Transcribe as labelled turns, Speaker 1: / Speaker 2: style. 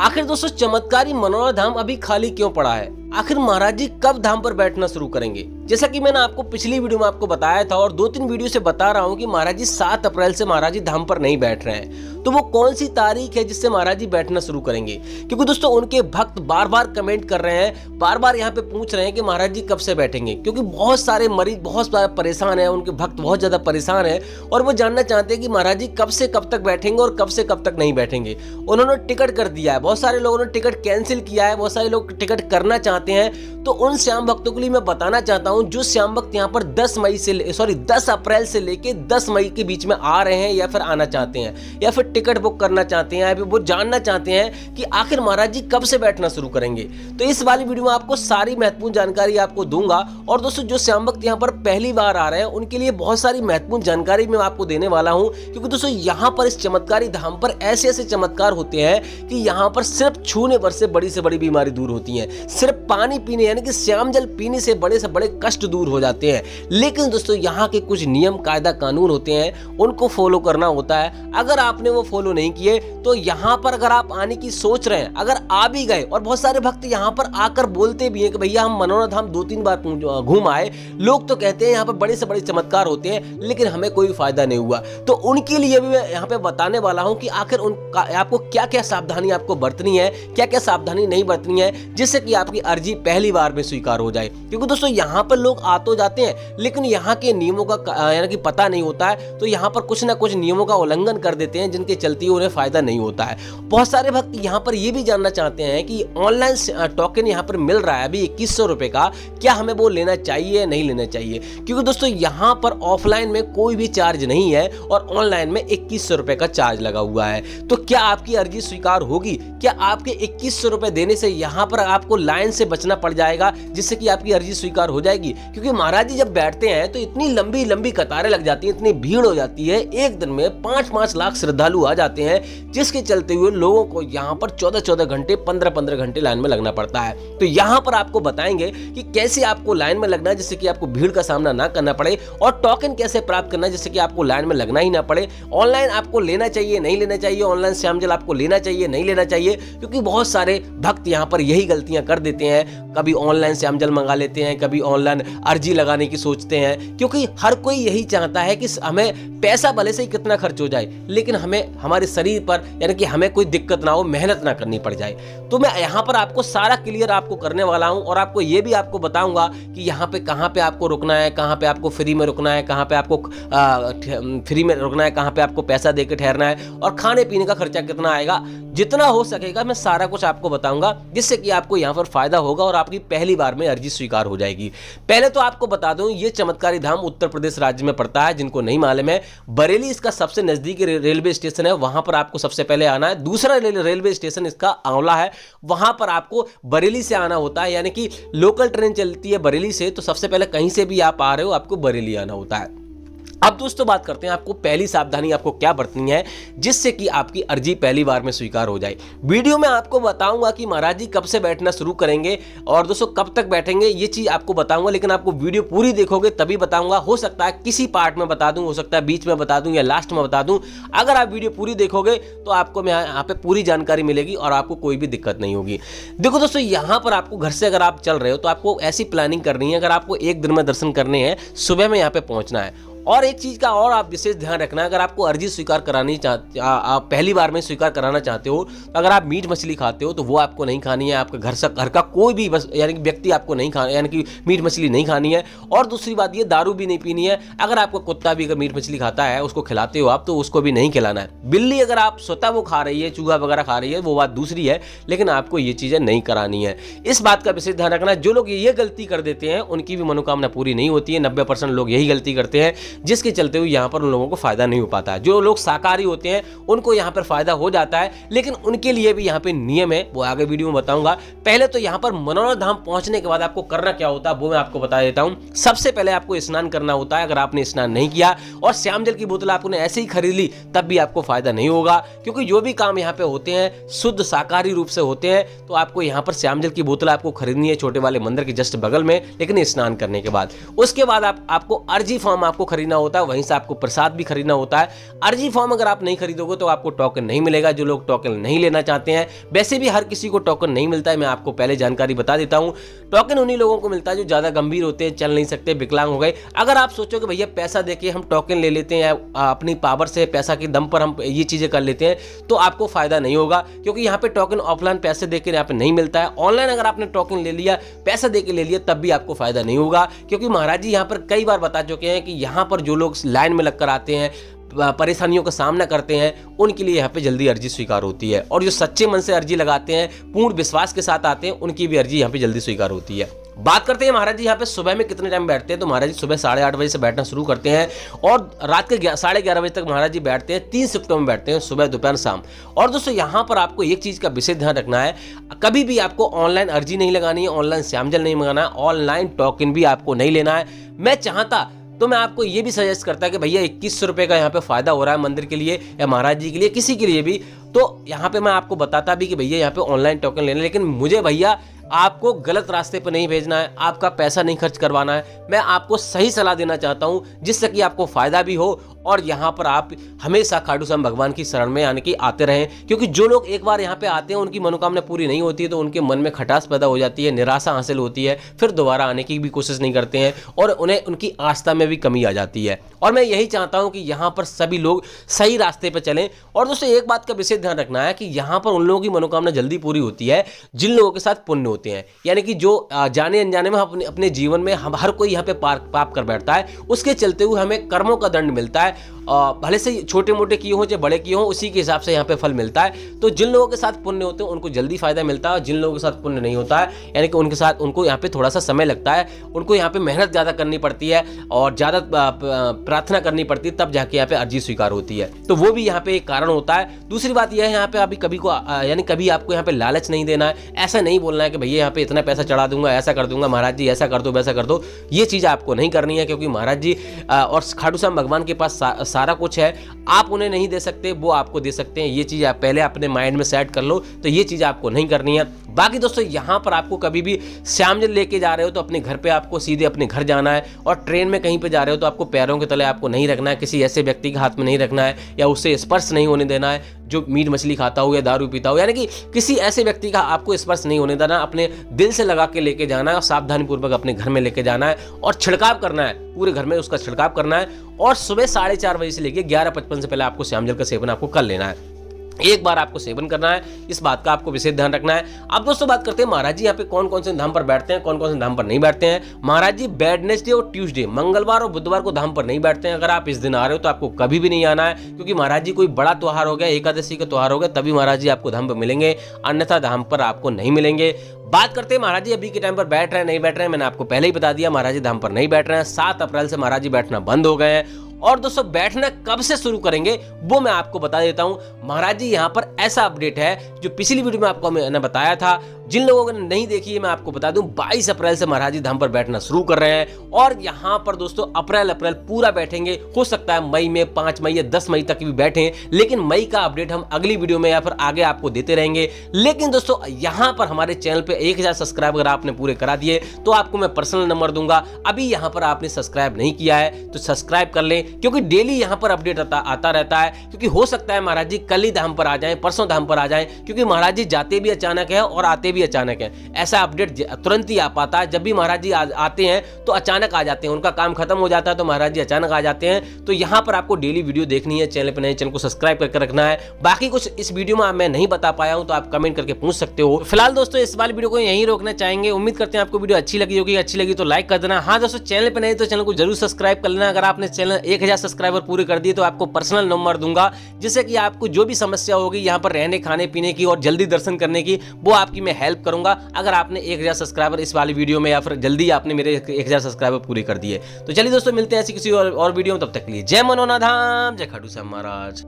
Speaker 1: आखिर दोस्तों चमत्कारी मनोरा धाम अभी खाली क्यों पड़ा है? आखिर महाराज जी कब धाम पर बैठना शुरू करेंगे? जैसा कि मैंने आपको पिछली वीडियो में आपको बताया था और 2-3 वीडियो से बता रहा हूं कि महाराज जी 7 अप्रैल से महाराज जी धाम पर नहीं बैठ रहे हैं। तो वो कौन सी तारीख है जिससे महाराज जी बैठना शुरू करेंगे? क्योंकि दोस्तों उनके भक्त बार बार कमेंट कर रहे हैं, बार बार यहाँ पे पूछ रहे हैं कि महाराज जी कब से बैठेंगे, क्योंकि बहुत सारे मरीज बहुत सारे परेशान है, उनके भक्त बहुत ज्यादा परेशान है और वो जानना चाहते हैं कि महाराज जी कब से कब तक बैठेंगे और कब से कब तक नहीं बैठेंगे। उन्होंने टिकट कर दिया है, बहुत सारे लोगों ने टिकट कैंसिल किया है, बहुत सारे लोग टिकट करना चाहते हैं। तो उन श्याम भक्तों के लिए मैं बताना चाहता हूं जो श्याम भक्त यहाँ पर 10 अप्रैल से लेके 10 मई के बीच में आ रहे हैं या फिर आना चाहते हैं या फिर टिकट बुक करना चाहते हैं, वो जानना चाहते हैं कि आखिर महाराज जी कब से बैठना शुरू करेंगे। तो इस वाली वीडियो में आपको सारी महत्वपूर्ण जानकारी आपको दूंगा। और दोस्तों जो श्याम भक्त यहाँ पर पहली बार आ रहे हैं उनके लिए बहुत सारी महत्वपूर्ण जानकारी मैं आपको देने वाला हूं, क्योंकि दोस्तों यहाँ पर इस चमत्कारी धाम पर ऐसे ऐसे चमत्कार होते हैं कि यहाँ पर सिर्फ छूने पर से बड़ी बीमारी दूर होती है, सिर्फ पानी पीने यानी कि श्याम जल पीने से बड़े कष्ट दूर हो जाते हैं। लेकिन दोस्तों यहाँ के कुछ नियम कायदा कानून होते हैं, उनको फॉलो करना होता है। अगर आपने वो फॉलो नहीं किए तो यहाँ पर अगर आप आने की सोच रहे हैं, अगर आ भी गए, और बहुत सारे भक्त यहाँ पर आकर बोलते भी हैं कि भैया हम मनोरा धाम 2-3 बार घूम आए, लोग तो कहते हैं यहाँ पर बड़े से बड़े चमत्कार होते हैं लेकिन हमें कोई फायदा नहीं हुआ। तो उनके लिए भी मैं यहाँ पे बताने वाला हूँ कि आखिर आपको क्या क्या सावधानी आपको बरतनी है, क्या क्या सावधानी नहीं बरतनी है, जिससे कि आपकी अर्जी पहली बार में स्वीकार हो जाए। क्योंकि दोस्तों यहाँ पर लोग आ तो जाते हैं लेकिन यहाँ के नियमों का यानी कि पता नहीं होता है, तो यहाँ पर कुछ ना कुछ नियमों का उल्लंघन कर देते हैं जिनके चलते उन्हें फायदा नहीं होता है। बहुत सारे भक्त यहाँ पर ये भी जानना चाहते हैं कि ऑनलाइन टोकन यहाँ पर मिल रहा है अभी 2100 रुपए का, क्या हमें वो लेना चाहिए नहीं लेना चाहिए? क्योंकि दोस्तों यहाँ पर ऑफलाइन में कोई भी चार्ज नहीं है और ऑनलाइन में 2100 रुपए का चार्ज लगा हुआ है। तो क्या आपकी अर्जी स्वीकार होगी? क्या आपके 2100 रुपए देने से यहाँ पर आपको लाइन से बचना पड़ जाएगा जिससे कि आपकी अर्जी स्वीकार हो जाएगी? क्योंकि महाराज जी जब बैठते हैं तो इतनी लंबी कतारें लग जाती है, इतनी भीड़ हो जाती है, एक दिन में 5-5 लाख श्रद्धालु आ जाते हैं, जिसके चलते हुए लोगों को यहाँ पर 14-14 घंटे 15-15 घंटे लाइन में लगना पड़ता है। तो यहाँ पर आपको बताएंगे कि कैसे आपको लाइन में लगना है जिससे कि आपको भीड़ का सामना ना करना पड़े, और टोकन कैसे प्राप्त करना है जिससे कि आपको लाइन में लगना ही ना पड़े। ऑनलाइन आपको लेना चाहिए नहीं लेना चाहिए, ऑनलाइन श्याम जल आपको लेना चाहिए नहीं लेना चाहिए, क्योंकि बहुत सारे भक्त यहाँ पर यही गलतियां कर देते हैं। कभी ऑनलाइन श्याम जल मंगा लेते हैं, कभी ऑनलाइन अर्जी लगाने की सोचते हैं, क्योंकि हर कोई यही चाहता है कि हमें पैसा भले से ही कितना खर्च हो जाए लेकिन हमें हमारे शरीर पर यानी कि हमें कोई दिक्कत ना हो, मेहनत ना करनी पड़ जाए। तो मैं यहाँ पर आपको सारा क्लियर आपको करने वाला हूँ और आपको ये भी आपको बताऊंगा कि यहाँ पे कहाँ पे आपको रुकना है, कहाँ पे आपको फ्री में रुकना है, कहाँ पे आपको फ्री में रुकना है, कहाँ पे आपको पैसा देकर ठहरना है, और खाने पीने का खर्चा कितना आएगा। जितना हो सकेगा मैं सारा कुछ आपको बताऊंगा जिससे कि आपको यहाँ पर फायदा होगा और आपकी पहली बार में अर्जी स्वीकार हो जाएगी। पहले तो आपको बता दूं ये चमत्कारी धाम उत्तर प्रदेश राज्य में पड़ता है। जिनको नहीं मालूम है, बरेली इसका सबसे नजदीकी रेलवे स्टेशन है, वहां पर आपको सबसे पहले आना है। दूसरा रेलवे स्टेशन इसका आंवला है, वहां पर आपको बरेली से आना होता है, यानी कि लोकल ट्रेन चलती है बरेली से, तो सबसे पहले कहीं से भी आप आ रहे हो आपको बरेली आना होता है। अब दोस्तों बात करते हैं आपको पहली सावधानी आपको क्या बरतनी है जिससे कि आपकी अर्जी पहली बार में स्वीकार हो जाए। वीडियो में आपको बताऊंगा कि महाराज जी कब से बैठना शुरू करेंगे और दोस्तों कब तक बैठेंगे, ये चीज आपको बताऊंगा, लेकिन आपको वीडियो पूरी देखोगे तभी बताऊंगा। हो सकता है किसी पार्ट में बता दूं, हो सकता है बीच में बता दूं या लास्ट में बता दूं। अगर आप वीडियो पूरी देखोगे तो आपको यहाँ पे पूरी जानकारी मिलेगी और आपको कोई भी दिक्कत नहीं होगी। देखो दोस्तों यहाँ पर आपको घर से अगर आप चल रहे हो तो आपको ऐसी प्लानिंग करनी है, अगर आपको एक दिन में दर्शन करने हैं, सुबह में यहाँ पे पहुंचना है। और एक चीज का और आप विशेष ध्यान रखना, अगर आपको अर्जी स्वीकार करानी आप पहली बार में स्वीकार कराना चाहते हो, तो अगर आप मीट मछली खाते हो तो वो आपको नहीं खानी है। आपके घर का कोई भी बस यानी कि व्यक्ति आपको नहीं खाना, यानी कि मीट मछली नहीं खानी है। और दूसरी बात ये, दारू भी नहीं पीनी है। अगर आपको कुत्ता भी अगर मीट मछली खाता है, उसको खिलाते हो आप, तो उसको भी नहीं खिलाना है। बिल्ली अगर आप स्वतः वो खा रही है, चूहा वगैरह खा रही है, वो बात दूसरी है, लेकिन आपको ये चीजें नहीं करानी है। इस बात का विशेष ध्यान रखना। जो लोग ये गलती कर देते हैं उनकी भी मनोकामना पूरी नहीं होती है। 90% लोग यही गलती करते हैं जिसके चलते हुए यहाँ पर उन लोगों को फायदा नहीं हो पाता है। जो लोग शाकाहारी होते हैं उनको यहाँ पर फायदा हो जाता है, लेकिन उनके लिए भी यहाँ पे नियम है, वो आगे वीडियो में बताऊंगा। पहले तो यहाँ पर मनोरा धाम पहुंचने के बाद आपको करना क्या होता है वो मैं आपको बता देता हूँ। सबसे पहले आपको स्नान करना होता है। अगर आपने स्नान नहीं किया और श्याम जल की बोतल आपने ऐसे ही खरीद ली तब भी आपको फायदा नहीं होगा, क्योंकि जो भी काम यहाँ पे होते हैं शुद्ध शाकाहारी रूप से होते हैं। तो आपको यहाँ पर श्याम जल की बोतल आपको खरीदनी है छोटे वाले मंदिर के जस्ट बगल में, लेकिन स्नान करने के बाद। उसके बाद आपको अर्जी फॉर्म आपको खरीदना होता है, वहीं से आपको प्रसाद भी खरीदना होता है। अर्जी फॉर्म अगर आप नहीं खरीदोगे तो आपको टोकन नहीं मिलेगा। जो लोग टोकन नहीं लेना चाहते हैं, वैसे भी हर किसी को टोकन नहीं मिलता है, मैं आपको पहले जानकारी बता देता हूं। टोकन उन्हीं लोगों को मिलता है जो ज्यादा गंभीर होते हैं, चल नहीं सकते, विकलांग हो गए। अगर आप सोचो कि भैया पैसा देके हम टोकन ले लेते हैं, अपनी पावर से पैसा के दम पर हम ये चीजें कर लेते हैं, तो आपको फायदा नहीं होगा, क्योंकि यहाँ पे टोकन ऑफलाइन पैसे देकर यहाँ पे नहीं मिलता है। ऑनलाइन अगर आपने टोकन ले लिया, पैसा देके ले लिया, तब भी आपको फायदा नहीं होगा, क्योंकि महाराज जी यहाँ पर कई बार बता चुके हैं कि यहाँ पर जो लोग लाइन में लगकर आते हैं, परेशानियों का सामना करते हैं, उनके लिए यहाँ पे जल्दी अर्जी स्वीकार होती है। और जो सच्चे मन से अर्जी लगाते हैं, पूर्ण विश्वास के साथ आते हैं, उनकी भी अर्जी यहाँ पे जल्दी स्वीकार होती है। बात करते हैं महाराज जी यहाँ पे सुबह में कितने टाइम बैठते हैं। तो महाराज जी सुबह 8:30 बजे से बैठना शुरू करते हैं और रात के 11:30 बजे तक महाराज जी बैठते हैं। 3 शिफ्टों में बैठते हैं, सुबह, दोपहर, शाम। और दोस्तों यहाँ पर आपको एक चीज का विशेष ध्यान रखना है, कभी भी आपको ऑनलाइन अर्जी नहीं लगानी है, ऑनलाइन श्यामजल नहीं मंगाना है, ऑनलाइन टोकन भी आपको नहीं लेना है। मैं चाहता तो मैं आपको ये भी सजेस्ट करता कि भैया 2100 रुपये का यहाँ पे फायदा हो रहा है मंदिर के लिए या महाराज जी के लिए, किसी के लिए भी, तो यहाँ पे मैं आपको बताता भी कि भैया यहाँ पे ऑनलाइन टोकन लेना, लेकिन मुझे भैया आपको गलत रास्ते पर नहीं भेजना है, आपका पैसा नहीं खर्च करवाना है। मैं आपको सही सलाह देना चाहता हूँ, जिससे कि आपको फायदा भी हो और यहाँ पर आप हमेशा खाटू श्याम भगवान की शरण में यानी कि आते रहें। क्योंकि जो लोग एक बार यहाँ पे आते हैं, उनकी मनोकामना पूरी नहीं होती है, तो उनके मन में खटास पैदा हो जाती है, निराशा हासिल होती है, फिर दोबारा आने की भी कोशिश नहीं करते हैं और उन्हें उनकी आस्था में भी कमी आ जाती है। और मैं यही चाहता हूँ कि यहाँ पर सभी लोग सही रास्ते पर चलें। और दोस्तों एक बात का विशेष ध्यान रखना है कि यहाँ पर उन लोगों की मनोकामना जल्दी पूरी होती है जिन लोगों के साथ पुण्य होते हैं, यानी कि जो जाने अनजाने में अपने जीवन में हम हर कोई यहाँ पे पाप कर बैठता है, उसके चलते हुए हमें कर्मों का दंड मिलता है। भले से छोटे मोटे किए हों चाहे बड़े किए हों, उसी के हिसाब से यहाँ पे फल मिलता है। तो जिन लोगों के साथ पुण्य होते हैं उनको जल्दी फायदा मिलता है, और जिन लोगों के साथ पुण्य नहीं होता है, यानी कि उनको यहाँ पे थोड़ा सा समय लगता है, उनको यहाँ पे मेहनत ज़्यादा करनी पड़ती है और ज़्यादा प्रार्थना करनी पड़ती है, तब जाके यहाँ पे अर्जी स्वीकार होती है। तो वो भी यहाँ पे एक कारण होता है। दूसरी बात यह है, यहाँ पे अभी कभी आपको यहाँ पे लालच नहीं देना है। ऐसा नहीं बोलना है कि भैया यहाँ पे इतना पैसा चढ़ा दूंगा, ऐसा कर दूंगा, महाराज जी ऐसा कर दो, वैसा कर दो। ये चीज़ आपको नहीं करनी है, क्योंकि महाराज जी और खाटू श्याम भगवान के पास सारा कुछ है। आप उन्हें नहीं दे सकते, वो आपको दे सकते हैं। ये चीज़ आप पहले अपने माइंड में सेट कर लो, तो ये चीज़ आपको नहीं करनी है। बाकी दोस्तों यहाँ पर आपको कभी भी श्यामजल लेके जा रहे हो तो अपने घर पे आपको सीधे अपने घर जाना है, और ट्रेन में कहीं पे जा रहे हो तो आपको पैरों के तले आपको नहीं रखना है, किसी ऐसे व्यक्ति के हाथ में नहीं रखना है, या उससे स्पर्श नहीं होने देना है जो मीट मछली खाता हो या दारू पीता हो, यानी कि किसी ऐसे व्यक्ति का आपको स्पर्श नहीं होने देना। अपने दिल से लगा के लेके जाना है और सावधानी पूर्वक अपने घर में लेके जाना है, और छिड़काव करना है, पूरे घर में उसका छिड़काव करना है। और सुबह 4:30 बजे से लेकर 11:55 से पहले आपको श्यामजल का सेवन आपको कर लेना है। एक बार आपको सेवन करना है, इस बात का आपको विशेष ध्यान रखना है। अब दोस्तों बात करते हैं महाराज जी यहाँ पे कौन कौन से धाम पर बैठते हैं, कौन कौन से धाम पर नहीं बैठते हैं। महाराज जी वेडनेसडे और ट्यूसडे, मंगलवार और बुधवार को धाम पर नहीं बैठते हैं। अगर आप इस दिन आ रहे हो तो आपको कभी भी नहीं आना है, क्योंकि महाराज जी कोई बड़ा त्योहार हो गया, एकादशी का त्योहार हो गया, तभी महाराज जी आपको धाम पर मिलेंगे, अन्यथा धाम पर आपको नहीं मिलेंगे। बात करते हैं महाराज जी अभी के टाइम पर बैठ रहे हैं नहीं बैठ रहे हैं, मैंने आपको पहले ही बता दिया, महाराज जी धाम पर नहीं बैठ रहे हैं। 7 अप्रैल से महाराज जी बैठना बंद हो गए हैं। और दोस्तों बैठना कब से शुरू करेंगे वो मैं आपको बता देता हूं। महाराज जी यहाँ पर ऐसा अपडेट है जो पिछली वीडियो में आपको मैंने बताया था, जिन लोगों ने नहीं देखी है मैं आपको बता दूं, 22 अप्रैल से महाराज जी धाम पर बैठना शुरू कर रहे हैं। और यहाँ पर दोस्तों अप्रैल पूरा बैठेंगे। हो सकता है मई में 5 मई या 10 मई तक भी बैठें, लेकिन मई का अपडेट हम अगली वीडियो में या फिर आगे आपको देते रहेंगे। लेकिन दोस्तों यहाँ पर हमारे चैनल पे 1000 सब्सक्राइबर आपने पूरे करा दिए तो आपको मैं पर्सनल नंबर दूंगा। अभी यहाँ पर आपने सब्सक्राइब नहीं किया है तो सब्सक्राइब कर लें, क्योंकि डेली यहाँ पर अपडेट आता रहता है। क्योंकि हो सकता है महाराज जी कल ही धाम पर आ जाएं, परसों धाम पर आ जाएं, क्योंकि महाराज जी जाते भी अचानक है और आते भी अचानक है। ऐसा अपडेट तुरंत ही आ पाता है। जब भी महाराज जी आते हैं तो अचानक आ जाते हैं, उनका काम खत्म हो जाता है तो महाराज जी अचानक आ जाते हैं। तो यहाँ पर आपको डेली वीडियो देखनी है, चैनल पर नए चैनल को सब्सक्राइब करके रखना है। बाकी कुछ इस वीडियो में मैं नहीं बता पाया हूँ तो आप कमेंट करके पूछ सकते हो। फिलहाल दोस्तों इस वाली वीडियो को यहीं रोकना चाहेंगे। उम्मीद करते हैं आपको वीडियो अच्छी लगी होगी, अच्छी लगी तो लाइक कर देना। हाँ दोस्तों चैनल पर नहीं तो चैनल को जरूर सब्सक्राइब कर लेना। अगर आपने चैनल 1000 सब्सक्राइबर पूरे कर दिए तो आपको पर्सनल नंबर दूंगा, जिससे कि आपको जो भी समस्या होगी यहाँ पर रहने खाने पीने की और जल्दी दर्शन करने की, वो आपकी मैं हेल्प करूंगा। अगर आपने 1000 सब्सक्राइबर इस वाली वीडियो में या फिर जल्दी आपने मेरे 1000 सब्सक्राइबर पूरे कर दिए तो चलिए दोस्तों मिलते हैं ऐसी किसी और वीडियो में। तब तक के लिए जय मनोनाधाम, जय खाटू श्याम महाराज।